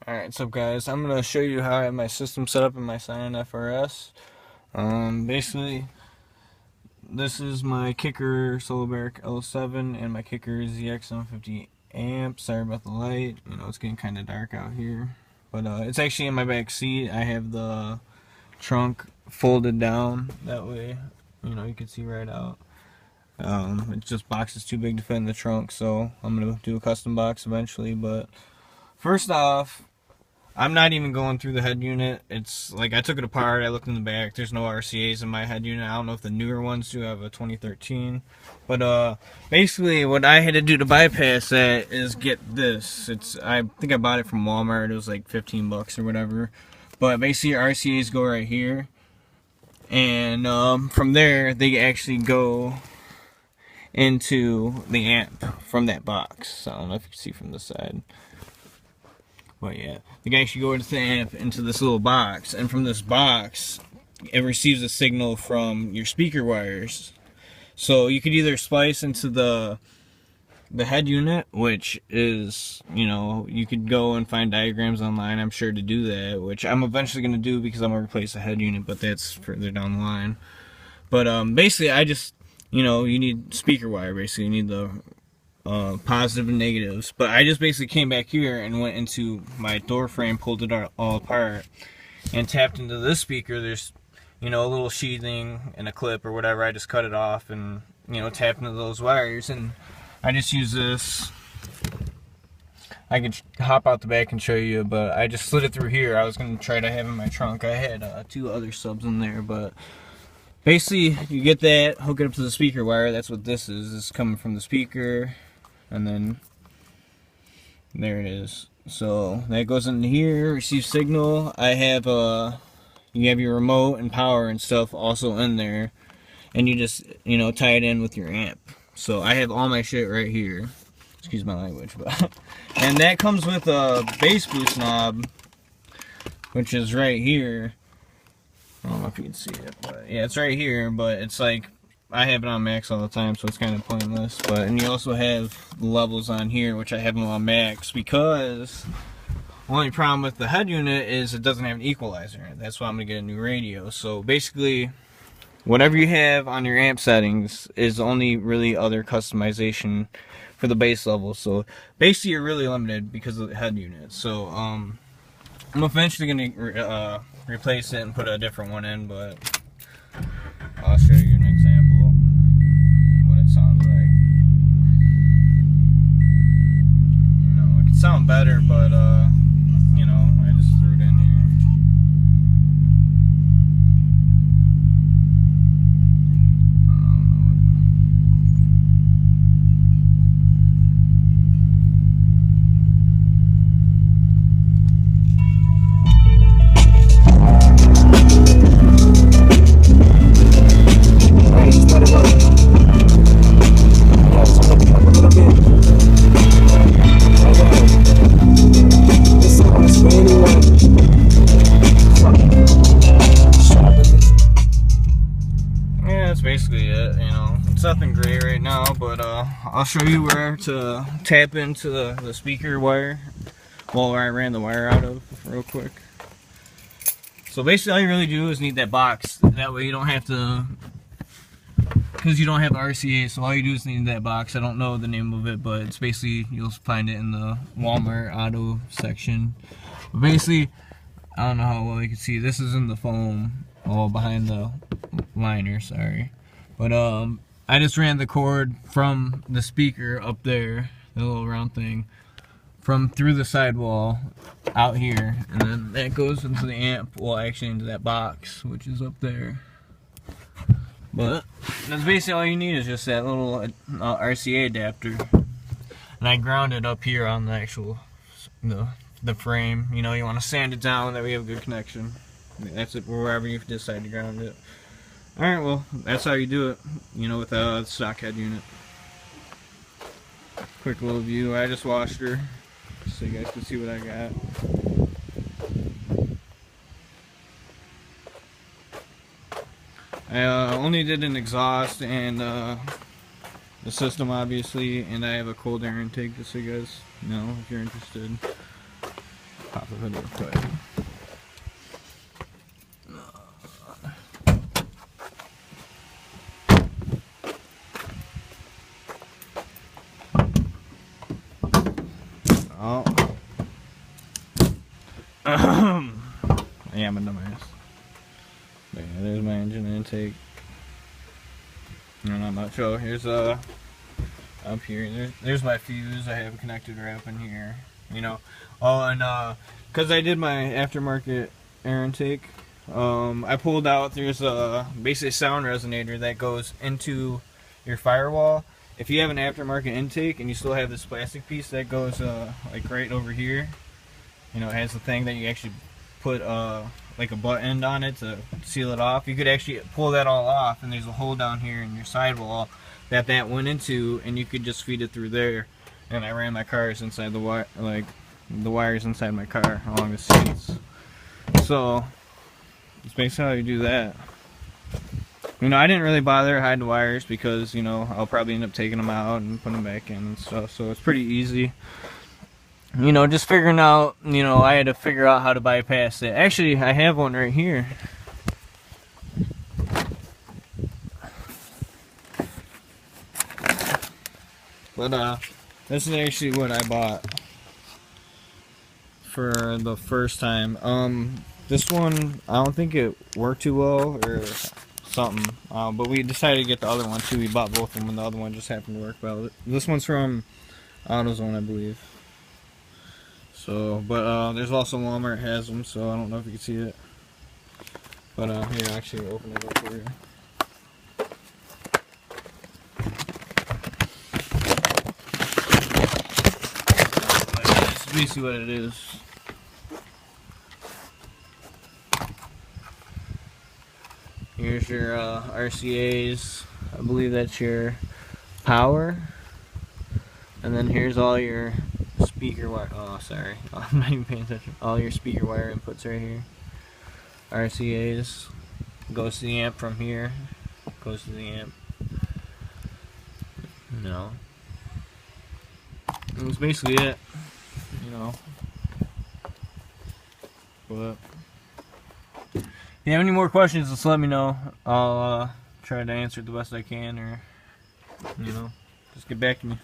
Alright, so guys, I'm going to show you how I have my system set up in my Scion FRS. Basically, this is my Kicker Solobaric L7 and my Kicker ZX750 amp. Sorry about the light, it's getting kind of dark out here. But it's actually in my back seat. I have the trunk folded down, that way, you can see right out. It's just box is too big to fit in the trunk, so I'm going to do a custom box eventually. But first off, I'm not even going through the head unit. It's like I took it apart, I looked in the back, there's no RCAs in my head unit. I don't know if the newer ones do. I have a 2013. But basically what I had to do to bypass that is get this. I think I bought it from Walmart. It was like 15 bucks or whatever. But basically your RCAs go right here. And from there they actually go into the amp from that box. So I don't know if you can see from the side. But yeah, the guy should go into the amp into this little box, and from this box, it receives a signal from your speaker wires. So you could either splice into the head unit, which is, you could go and find diagrams online, I'm sure, to do that, which I'm eventually going to do because I'm going to replace the head unit, but that's further down the line. But basically, I just, you need speaker wire, basically. You need the positive and negatives. But I just basically came back here and went into my door frame, pulled it all apart, and tapped into this speaker. There's, a little sheathing and a clip or whatever. I just cut it off and, tapped into those wires. And I just use this. I could hop out the back and show you, but I just slid it through here. I was going to try to have in my trunk. I had two other subs in there, but basically you get that, hook it up to the speaker wire. That's what this is. This is coming from the speaker. And then there it is. So that goes in here, receives signal. I have you have your remote and power and stuff also in there, and you just tie it in with your amp. So I have all my shit right here. Excuse my language, but and that comes with a bass boost knob, which is right here. I don't know if you can see it, but yeah, it's right here. But it's like, I have it on max all the time, so it's kind of pointless. And you also have the levels on here, which I have them on max, because the only problem with the head unit is it doesn't have an equalizer in it. That's why I'm going to get a new radio. So basically, whatever you have on your amp settings is only really other customization for the bass level. So basically you're really limited because of the head unit. So I'm eventually going to replace it and put a different one in, but I'll show you an example what it sounds like. It could sound better, but I just threw it in here. Basically it, it's nothing great right now, but I'll show you where to tap into the speaker wire, where I ran the wire out of real quick. So basically all you really do is need that box, that way you don't have to, because you don't have the RCA, so all you do is need that box. I don't know the name of it, but it's basically, you'll find it in the Walmart auto section. But basically, I don't know how well you can see, this is in the foam, behind the liner, sorry. But I just ran the cord from the speaker up there, the little round thing, from through the sidewall out here, and then that goes into the amp, well actually into that box, which is up there. But that's basically all you need, is just that little RCA adapter. And I ground it up here on the actual, the frame. You want to sand it down, that we have a good connection. That's it, wherever you decide to ground it. Alright, well, that's how you do it, with a stock head unit. Quick little view. I just washed her, so you guys can see what I got. I only did an exhaust and the system, obviously, and I have a cold air intake, just so you guys know if you're interested. Pop off of it real quick. Oh. Yeah, I'm a dumbass. But yeah, there's my engine intake. And I'm not sure. Here's up here. There's my fuse. I have it connected right up in here. You know. Oh, and because I did my aftermarket air intake, I pulled out. There's a basic sound resonator that goes into your firewall. If you have an aftermarket intake and you still have this plastic piece that goes like right over here, you know, it has the thing that you actually put like a butt end on it to seal it off. You could actually pull that all off, and there's a hole down here in your sidewall that went into, and you could just feed it through there. And I ran my cars inside the wire, like the wires inside my car along the seats. So it's basically how you do that. You know, I didn't really bother hiding the wires because, you know, I'll probably end up taking them out and putting them back in and stuff. So it's pretty easy. You know, just figuring out, you know, I had to figure out how to bypass it. Actually, I have one right here. But, this is actually what I bought for the first time. This one, I don't think it worked too well or something. But we decided to get the other one too. We bought both of them and the other one just happened to work well. This one's from AutoZone, I believe. So, but there's also Walmart has them, so I don't know if you can see it. But here, actually open it up for you. That's basically what it is. Here's your RCAs. I believe that's your power. And then here's all your speaker wire. Oh, sorry. I'm not even paying attention. All your speaker wire inputs right here. RCAs. Goes to the amp from here. Goes to the amp. No. And that's basically it. You know. But if you have any more questions, just let me know. I'll try to answer it the best I can, or, you know, just get back to me.